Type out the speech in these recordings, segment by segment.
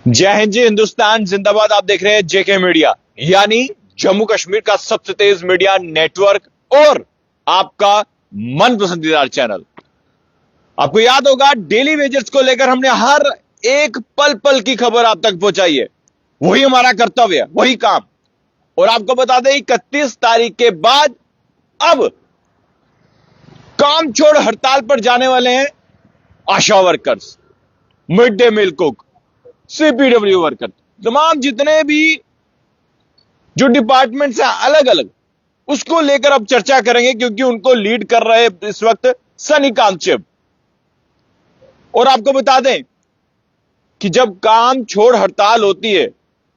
जय हिंद जी, हिंदुस्तान जिंदाबाद। आप देख रहे हैं जेके मीडिया, यानी जम्मू कश्मीर का सबसे तेज मीडिया नेटवर्क और आपका मन पसंदीदा चैनल। आपको याद होगा, डेली वेजेस को लेकर हमने हर एक पल पल की खबर आप तक पहुंचाई है। वही हमारा कर्तव्य है, वही काम। और आपको बता दें, 31 तारीख के बाद अब काम छोड़ हड़ताल पर जाने वाले हैं ASHA workers, mid day meal cook, CPW worker, तमाम जितने भी जो डिपार्टमेंट्स हैं अलग अलग, उसको लेकर अब चर्चा करेंगे, क्योंकि उनको लीड कर रहे इस वक्त सनी कांचेब। और आपको बता दें कि जब काम छोड़ हड़ताल होती है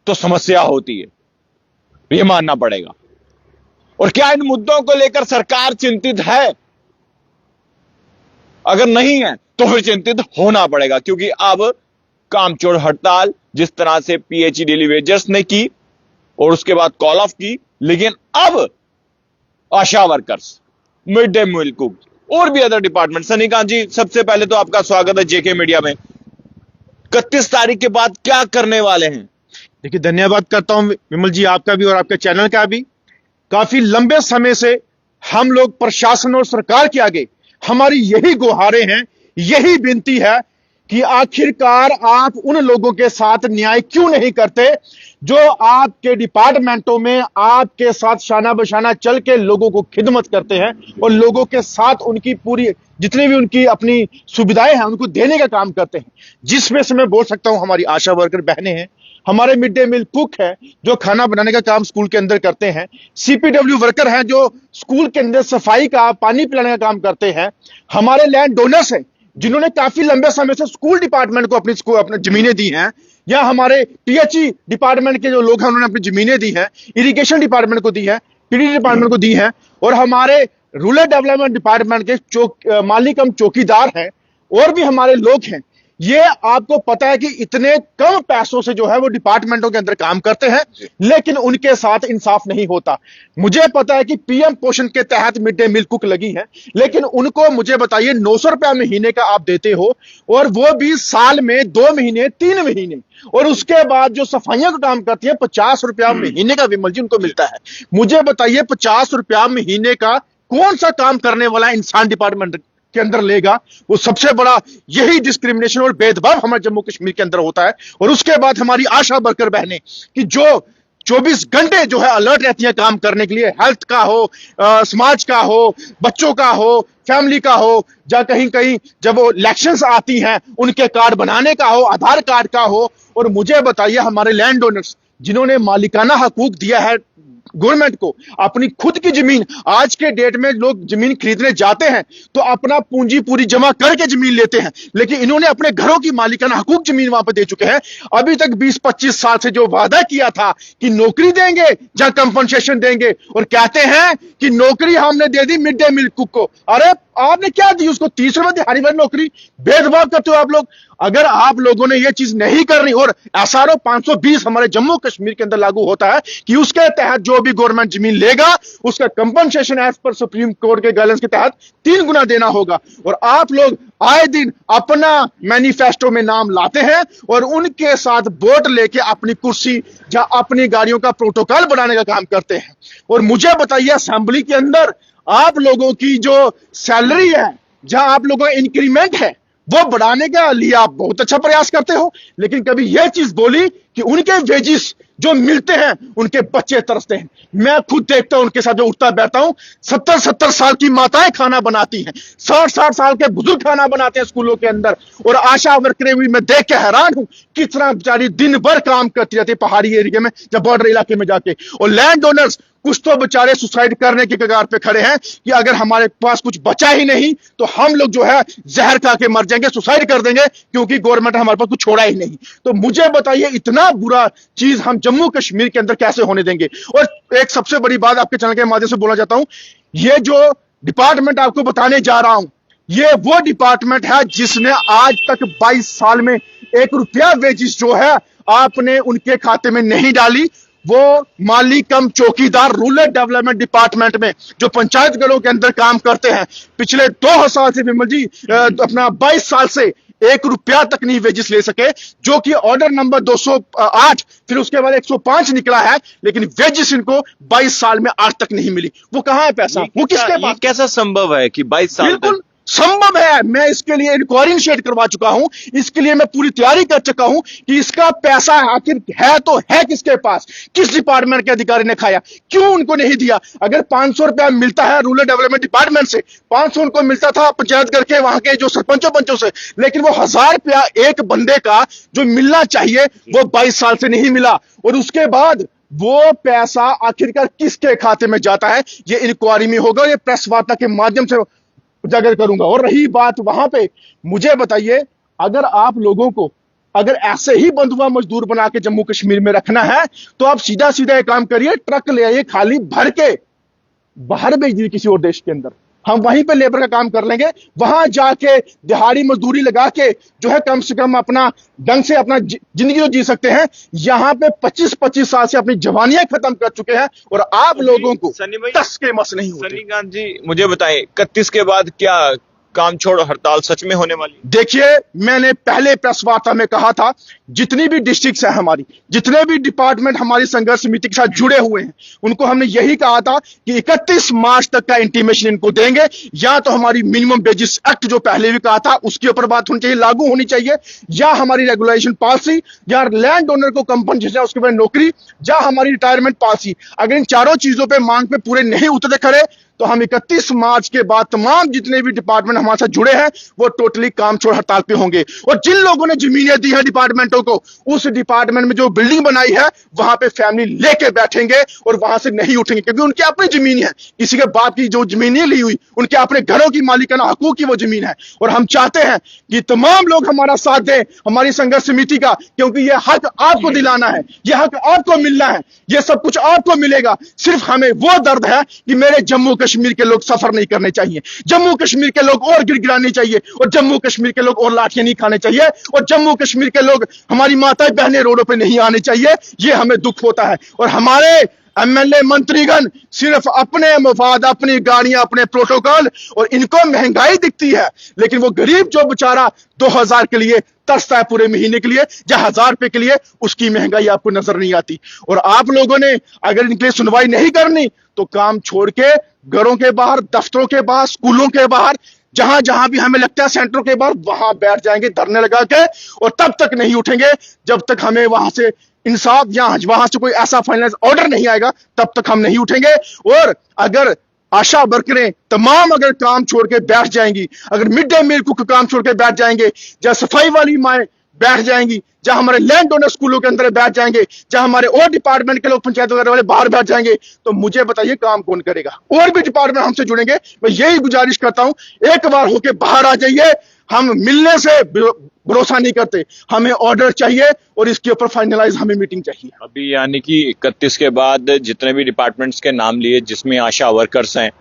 तो समस्या होती है, यह मानना पड़ेगा। और क्या इन मुद्दों को लेकर सरकार चिंतित है? अगर नहीं है तो फिर चिंतित होना पड़ेगा, क्योंकि अब काम छोड़ हड़ताल जिस तरह से पीएचई डेली वेजर्स ने की और उसके बाद कॉल ऑफ की, लेकिन अब ASHA workers, mid day meal cook और भी अदर डिपार्टमेंट। सनीकांत जी, सबसे पहले तो आपका स्वागत है जेके मीडिया में। 31 तारीख के बाद क्या करने वाले हैं? देखिए, धन्यवाद करता हूं विमल जी, आपका भी और आपके चैनल का भी। काफी लंबे समय से हम लोग प्रशासन और सरकार के आगे हमारी यही गुहारें हैं, यही विनती है कि आखिरकार आप उन लोगों के साथ न्याय क्यों नहीं करते जो आपके डिपार्टमेंटों में आपके साथ शाना बशाना चल के लोगों को खिदमत करते हैं और लोगों के साथ उनकी पूरी जितनी भी उनकी अपनी सुविधाएं हैं उनको देने का काम करते हैं। जिसमें से मैं बोल सकता हूं हमारी आशा वर्कर बहनें हैं, हमारे मिड डे मील कुक है जो खाना बनाने का काम स्कूल के अंदर करते हैं, सीपीडब्ल्यू वर्कर हैं जो स्कूल के अंदर सफाई का, पानी पिलाने का काम करते हैं, हमारे लैंड डोनर्स हैं जिन्होंने काफी लंबे समय से स्कूल डिपार्टमेंट को अपनी जमीनें दी हैं, या हमारे पीएचई डिपार्टमेंट के जो लोग हैं उन्होंने अपनी जमीनें दी हैं, इरिगेशन डिपार्टमेंट को दी है, पीडी डिपार्टमेंट को दी है, और हमारे रूरल डेवलपमेंट डिपार्टमेंट के मालिक हम चौकीदार हैं और भी हमारे लोग हैं। ये आपको पता है कि इतने कम पैसों से जो है वो डिपार्टमेंटों के अंदर काम करते हैं, लेकिन उनके साथ इंसाफ नहीं होता। मुझे पता है कि पीएम पोषण के तहत मिड डे मील कुक लगी है, लेकिन उनको मुझे बताइए 900 रुपया महीने का आप देते हो, और वो भी साल में 2 महीने 3 महीने, और उसके बाद जो सफाइयां का काम करती है 50 रुपया महीने का विमल जी उनको मिलता है। मुझे बताइए 50 रुपया महीने का कौन सा काम करने वाला इंसान डिपार्टमेंट के अंदर लेगा? वो सबसे बड़ा यही डिस्क्रिमिनेशन और भेदभाव हमारे जम्मू कश्मीर के अंदर होता है। और उसके बाद हमारी आशा वर्कर बहनें कि जो 24 घंटे जो है अलर्ट रहती है काम करने के लिए, हेल्थ का हो, समाज का हो, बच्चों का हो, फैमिली का हो, या कहीं कहीं जब वो इलेक्शंस आती हैं उनके कार्ड बनाने का हो, आधार कार्ड का हो। और मुझे बताइए हमारे लैंड डोनर्स जिन्होंने मालिकाना हकूक दिया है गवर्नमेंट को, अपनी खुद की जमीन, आज के डेट में लोग जमीन खरीदने जाते हैं तो अपना पूंजी पूरी जमा करके जमीन लेते हैं, लेकिन इन्होंने अपने घरों की मालिकाना हकूक जमीन वहां पर दे चुके हैं। अभी तक 20-25 साल से जो वादा किया था कि नौकरी देंगे या कंपनसेशन देंगे, और कहते हैं कि नौकरी हमने दे दी मिड डे मील कुक को। अरे आपने क्या दी उसको? 30 रुपए दिहाड़ी वाली नौकरी। भेदभाव करते हो आप लोग। अगर आप लोगों ने यह चीज नहीं करनी, और एसआरओ 520 हमारे जम्मू कश्मीर के अंदर लागू होता है कि उसके तहत जो भी गवर्नमेंट जमीन लेगा उसका compensation as per supreme court के गाइडेंस के तहत 3 गुना देना होगा। और आप लोग आए दिन अपना मैनिफेस्टो में नाम लाते हैं और उनके साथ वोट लेके अपनी कुर्सी या अपनी गाड़ियों का प्रोटोकॉल बनाने का काम करते हैं। और मुझे बताइए असेंबली के अंदर आप लोगों की जो सैलरी है, जहां आप लोगों का इंक्रीमेंट है, वो बढ़ाने के लिए आप बहुत अच्छा प्रयास करते हो, लेकिन कभी यह चीज बोली कि उनके वेजिस जो मिलते हैं उनके बच्चे तरसते हैं। मैं खुद देखता हूं, उनके साथ जो उठता बैठता हूं, 70-70 साल की माताएं खाना बनाती हैं, 60-60 साल के बुजुर्ग खाना बनाते हैं स्कूलों के अंदर, और आशा वर्करें भी मैं देख के हैरान हूं कितना बेचारी दिन भर काम करती रहती है पहाड़ी एरिया में या बॉर्डर इलाके में जाके। और लैंड डोनर्स कुछ तो बेचारे सुसाइड करने के कगार पे खड़े हैं कि अगर हमारे पास कुछ बचा ही नहीं तो हम लोग जो है जहर खा के मर जाएंगे, सुसाइड कर देंगे, क्योंकि गवर्नमेंट हमारे पास कुछ छोड़ा ही नहीं। तो मुझे बताइए इतना बुरा चीज हम जम्मू कश्मीर के अंदर कैसे होने देंगे? और एक सबसे बड़ी बात आपके चैनल के माध्यम से बोलना चाहता हूं, ये जो डिपार्टमेंट आपको बताने जा रहा हूं, ये वो डिपार्टमेंट है जिसने आज तक 22 साल में 1 रुपया वेजिस जो है आपने उनके खाते में नहीं डाली। वो माली कम चौकीदार रूरल डेवलपमेंट डिपार्टमेंट में जो पंचायत घरों के अंदर काम करते हैं, पिछले 2 साल से विमल जी अपना 22 साल से 1 रुपया तक नहीं वेजेस ले सके, जो कि ऑर्डर नंबर 208 फिर उसके बाद 105 निकला है, लेकिन वेजेस इनको 22 साल में आज तक नहीं मिली। वो कहां है पैसा, वो किसके पास? कैसा संभव है कि 22 साल बिल्कुल संभव है। मैं इसके लिए इंक्वायरी इनिशिएट करवा चुका हूं, इसके लिए मैं पूरी तैयारी कर चुका हूं कि इसका पैसा आखिर है तो है किसके पास, किस डिपार्टमेंट के अधिकारी ने खाया, क्यों उनको नहीं दिया? अगर 500 रुपया मिलता है रूरल डेवलपमेंट डिपार्टमेंट से, 500 उनको मिलता था पंचायत करके वहां के जो सरपंचों पंचों से, लेकिन वो 1000 रुपया एक बंदे का जो मिलना चाहिए वो 22 साल से नहीं मिला। और उसके बाद वो पैसा आखिरकार किसके खाते में जाता है, ये इंक्वायरी में होगा, ये प्रेस वार्ता के माध्यम से उजागर करूंगा। और रही बात वहां पे, मुझे बताइए, अगर आप लोगों को अगर ऐसे ही बंधुआ मजदूर बना के जम्मू कश्मीर में रखना है, तो आप सीधा सीधा एक काम करिए, ट्रक ले आइए खाली भर के, बाहर भेज दीजिए किसी और देश के अंदर, हम वहीं पे लेबर का काम कर लेंगे। वहां जाके दिहाड़ी मजदूरी लगा के जो है कम से कम अपना ढंग से अपना जिंदगी तो जी सकते हैं। यहां पे 25-25 साल से अपनी जवानियां खत्म कर चुके हैं और आप लोगों को टस के मस नहीं होते। सन्नीकांत जी, मुझे बताएं 31 के बाद क्या काम छोड़ हड़ताल सच में होने वाली? देखिए, मैंने पहले प्रेस वार्ता में कहा था, जितनी भी डिस्ट्रिक्ट्स हैं हमारी, जितने भी डिपार्टमेंट हमारी संघर्ष समिति के साथ जुड़े हुए हैं, उनको हमने यही कहा था कि 31 मार्च तक का इंटीमेशन इनको देंगे, या तो हमारी मिनिमम वेजेस एक्ट जो पहले भी कहा था उसके ऊपर बात होनी चाहिए, लागू होनी चाहिए, या हमारी रेगुलेशन पॉलिसी, या लैंड ओनर को कंपनसेशन उसके बाद नौकरी, या हमारी रिटायरमेंट पॉलिसी। अगर इन चारों चीजों पर मांग पे पूरे नहीं उतरे खड़े, तो हम 31 मार्च के बाद तमाम जितने भी डिपार्टमेंट हमारे साथ जुड़े हैं वो टोटली काम छोड़ हड़ताल पे होंगे। और जिन लोगों ने जमीनें दी हैं डिपार्टमेंटों को, उस डिपार्टमेंट में जो बिल्डिंग बनाई है वहां पे फैमिली लेके बैठेंगे और वहां से नहीं उठेंगे, क्योंकि उनकी अपनी जमीन है, किसी के बाप की जो जमीन नहीं ली हुई, उनके अपने घरों की मालिकाना हकूक की वो जमीन है। और हम चाहते हैं कि तमाम लोग हमारा साथ दें, हमारी संघर्ष समिति का, क्योंकि ये हक आपको दिलाना है, ये हक आपको मिलना है, ये सब कुछ आपको मिलेगा। सिर्फ हमें वो दर्द है कि मेरे जम्मू कश्मीर के लोग सफर नहीं करने चाहिए, जम्मू कश्मीर के लोग और गिड़गिड़ाने चाहिए, और जम्मू कश्मीर के लोग और लाठियां नहीं खाने चाहिए, और जम्मू कश्मीर के लोग, हमारी माताएं बहनें रोडों पे नहीं आने चाहिए। ये हमें दुख होता है। और हमारे एमएलए मंत्रीगण सिर्फ अपने मफाद, अपनी गाड़ियां, अपने प्रोटोकॉल, और इनको महंगाई दिखती है, लेकिन वो गरीब जो बेचारा 2000 के लिए तरसता है पूरे महीने के लिए या 1000 रुपए के लिए, उसकी महंगाई आपको नजर नहीं आती। और आप लोगों ने अगर इनके लिए सुनवाई नहीं करनी तो काम छोड़ के घरों के बाहर, दफ्तरों के बाहर, स्कूलों के बाहर, जहां जहां भी हमें लगता है सेंटरों के बाहर, वहां बैठ जाएंगे धरने लगा के, और तब तक नहीं उठेंगे जब तक हमें वहां से इंसाफ या वहां से कोई ऐसा फाइनल ऑर्डर नहीं आएगा, तब तक हम नहीं उठेंगे। और अगर आशा वर्करें तमाम अगर काम छोड़ के बैठ जाएंगी, अगर मिड डे मील कुक काम छोड़ के बैठ जाएंगे, या सफाई वाली माएं बैठ जाएंगी, जहां हमारे लैंड ओनर स्कूलों के अंदर बैठ जाएंगे, जहां हमारे और डिपार्टमेंट के लोग पंचायत वगैरह वाले बाहर बैठ जाएंगे, तो मुझे बताइए काम कौन करेगा? और भी डिपार्टमेंट हमसे जुड़ेंगे। मैं यही गुजारिश करता हूं, एक बार होके बाहर आ जाइए। हम मिलने से भरोसा नहीं करते, हमें ऑर्डर चाहिए और इसके ऊपर फाइनलाइज हमें मीटिंग चाहिए। अभी यानी कि 31 के बाद जितने भी डिपार्टमेंट्स के नाम लिए, जिसमें आशा वर्कर्स हैं,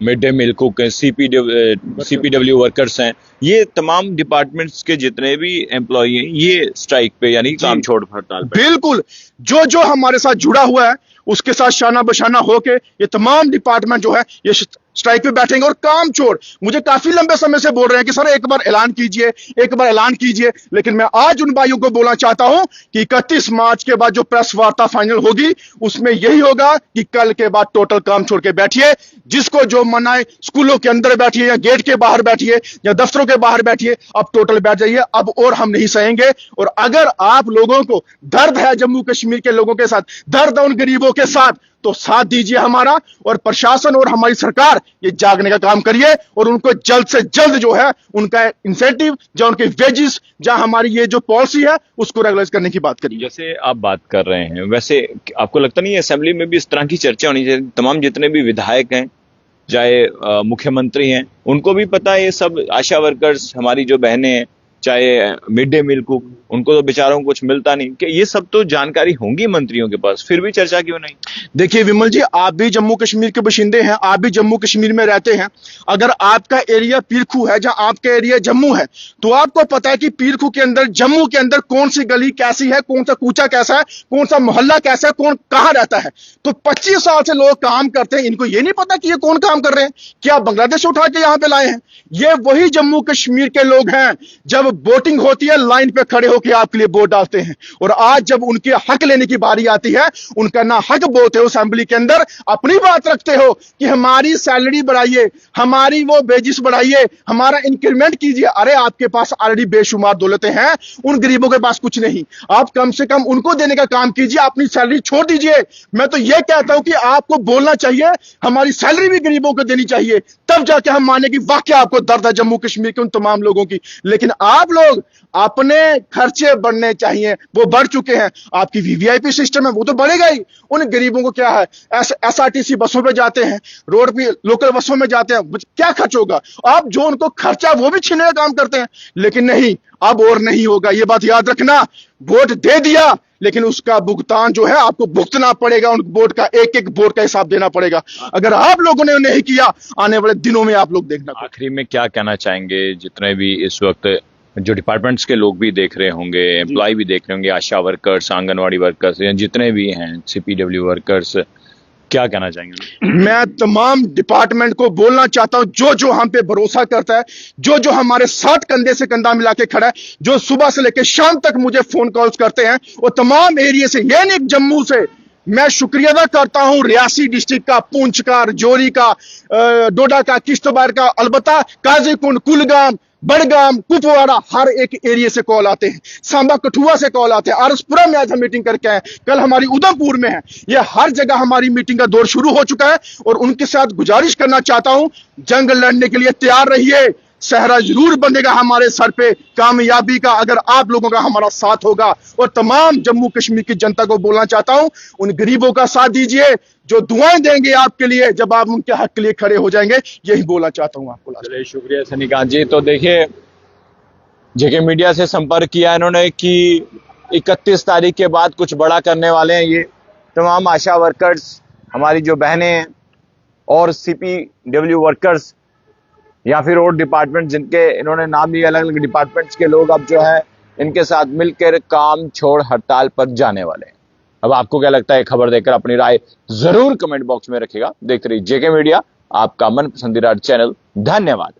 mid day meal cook, CPW workers हैं, ये तमाम डिपार्टमेंट्स के जितने भी एम्प्लॉय हैं ये स्ट्राइक पे यानी काम छोड़ हड़ताल पे। बिल्कुल, जो जो हमारे साथ जुड़ा हुआ है उसके साथ शाना बशाना होके ये तमाम डिपार्टमेंट जो है ये स्ट्राइक पे बैठेंगे और काम छोड़। मुझे काफी लंबे समय से बोल रहे हैं कि सर एक बार ऐलान कीजिए, एक बार ऐलान कीजिए, लेकिन मैं आज उन भाइयों को बोलना चाहता हूं कि 31 मार्च के बाद जो प्रेस वार्ता फाइनल होगी उसमें यही होगा कि कल के बाद टोटल काम छोड़ के बैठिए, जिसको जो मनाए, स्कूलों के अंदर बैठिए या गेट के बाहर बैठिए या दफ्तरों के बाहर बैठिए, अब टोटल बैठ जाइए, अब और हम नहीं सहेंगे। और अगर आप लोगों को दर्द है जम्मू कश्मीर के लोगों के साथ, दर्द है उन गरीबों के साथ, तो साथ दीजिए हमारा, और प्रशासन और हमारी सरकार ये जागने का काम करिए और उनको जल्द से जल्द जो है उनका इंसेंटिव या उनके वेजेस या हमारी ये जो पॉलिसी है उसको रेगुलाइज करने की बात करिए। जैसे आप बात कर रहे हैं, वैसे आपको लगता नहीं है असेंबली में भी इस तरह की चर्चा होनी चाहिए? तमाम जितने भी विधायक हैं, चाहे मुख्यमंत्री हैं, उनको भी पता है ये सब आशा वर्कर्स, हमारी जो बहनें हैं, चाहे मिड डे मील कुक, उनको तो बेचारों को कुछ मिलता नहीं, कि ये सब तो जानकारी होंगी मंत्रियों के पास, फिर भी चर्चा क्यों नहीं? देखिए विमल जी, आप भी जम्मू कश्मीर के बाशिंदे हैं, आप भी जम्मू कश्मीर में रहते हैं। अगर आपका एरिया पीरखू है, जहां आपका एरिया जम्मू है, तो आपको पता है कि पीरखू के अंदर, जम्मू के अंदर कौन सी गली कैसी है, कौन सा कूचा कैसा है, कौन सा मोहल्ला कैसा है, कौन कहां रहता है। तो 25 साल से लोग काम करते हैं, इनको ये नहीं पता कि ये कौन काम कर रहे हैं, क्या बांग्लादेश उठा के यहां पे लाए हैं? ये वही जम्मू कश्मीर के लोग हैं। जब जब वोटिंग होती है लाइन पे खड़े होकर आपके लिए वोट डालते हैं, और आज जब उनके हक लेने की बारी आती है, उनका ना हक बोलते हो असेंबली के अंदर, अपनी बात रखते हो कि हमारी सैलरी बढ़ाइए, हमारी वो वेजेस बढ़ाइए, हमारा इंक्रीमेंट कीजिए। अरे आपके पास ऑलरेडी बेशुमार दौलतें हैं, उन गरीबों के पास कुछ नहीं। आप कम से कम उनको देने का काम कीजिए, अपनी सैलरी छोड़ दीजिए। मैं तो ये कहता हूं कि आपको बोलना चाहिए हमारी सैलरी भी गरीबों को देनी चाहिए, तब जाके हम माने कि वाकई आपको दर्द है जम्मू कश्मीर के उन तमाम लोगों की। लेकिन आप लोग अपने खर्चे बढ़ने चाहिए, वो बढ़ चुके हैं। आपकी वीवीआईपी सिस्टम है, वो तो बढ़ेगा ही। उन गरीबों को क्या है, एसआरटीसी बसों पे जाते हैं, रोड पे लोकल बसों में जाते हैं, क्या खर्च होगा? आप जो उनको खर्चा वो भी छीनने का काम करते हैं। लेकिन नहीं, अब और नहीं होगा, ये बात याद रखना। वोट दे दिया, लेकिन उसका भुगतान जो है आपको भुगतना पड़ेगा। उन वोट का एक एक वोट का हिसाब देना पड़ेगा। अगर आप लोगों ने नहीं किया, आने वाले दिनों में आप लोग देखना। आखिरी में क्या कहना चाहेंगे, जितने भी इस वक्त जो डिपार्टमेंट्स के लोग भी देख रहे होंगे, एम्प्लॉय भी देख रहे होंगे, आशा वर्कर्स, आंगनवाड़ी वर्कर्स या जितने भी हैं सीपीडब्ल्यू वर्कर्स, क्या कहना चाहेंगे? मैं तमाम डिपार्टमेंट को बोलना चाहता हूं, जो जो हम पे भरोसा करता है, जो जो हमारे साथ कंधे से कंधा मिला के खड़ा है, जो सुबह से लेकर शाम तक मुझे फोन कॉल्स करते हैं, वो तमाम एरिया से, ये नहीं जम्मू से, मैं शुक्रिया अदा करता हूं रियासी डिस्ट्रिक्ट का, पुंछ का, राजौरी का, डोडा का, किश्तवाड़ का, अलबत्ता काजीकुंड, कुलगाम, बड़गाम, कुपवाड़ा, हर एक एरिया से कॉल आते हैं। सांबा कठुआ से कॉल आते हैं। आरसपुरा में आज हम मीटिंग करके आए, कल हमारी उधमपुर में है। ये हर जगह हमारी मीटिंग का दौर शुरू हो चुका है, और उनके साथ गुजारिश करना चाहता हूं, जंग लड़ने के लिए तैयार रहिए। सहरा जरूर बंधेगा हमारे सर पे कामयाबी का, अगर आप लोगों का हमारा साथ होगा। और तमाम जम्मू कश्मीर की जनता को बोलना चाहता हूं, उन गरीबों का साथ दीजिए जो दुआएं देंगे आपके लिए जब आप उनके हक के लिए खड़े हो जाएंगे। यही बोलना चाहता हूं आपको। चलिए, शुक्रिया सनीकांत जी। तो देखिए, जेके मीडिया से संपर्क किया इन्होंने कि 31 तारीख के बाद कुछ बड़ा करने वाले हैं। ये तमाम आशा वर्कर्स, हमारी जो बहनें हैं, और सीपीडब्ल्यू वर्कर्स या फिर और डिपार्टमेंट जिनके इन्होंने नाम लिए, अलग अलग डिपार्टमेंट्स के लोग अब जो है इनके साथ मिलकर काम छोड़ हड़ताल पर जाने वाले हैं। अब आपको क्या लगता है, खबर देखकर अपनी राय जरूर कमेंट बॉक्स में रखिएगा। देखते रहिए जेके मीडिया, आपका मन पसंदीदा चैनल। धन्यवाद।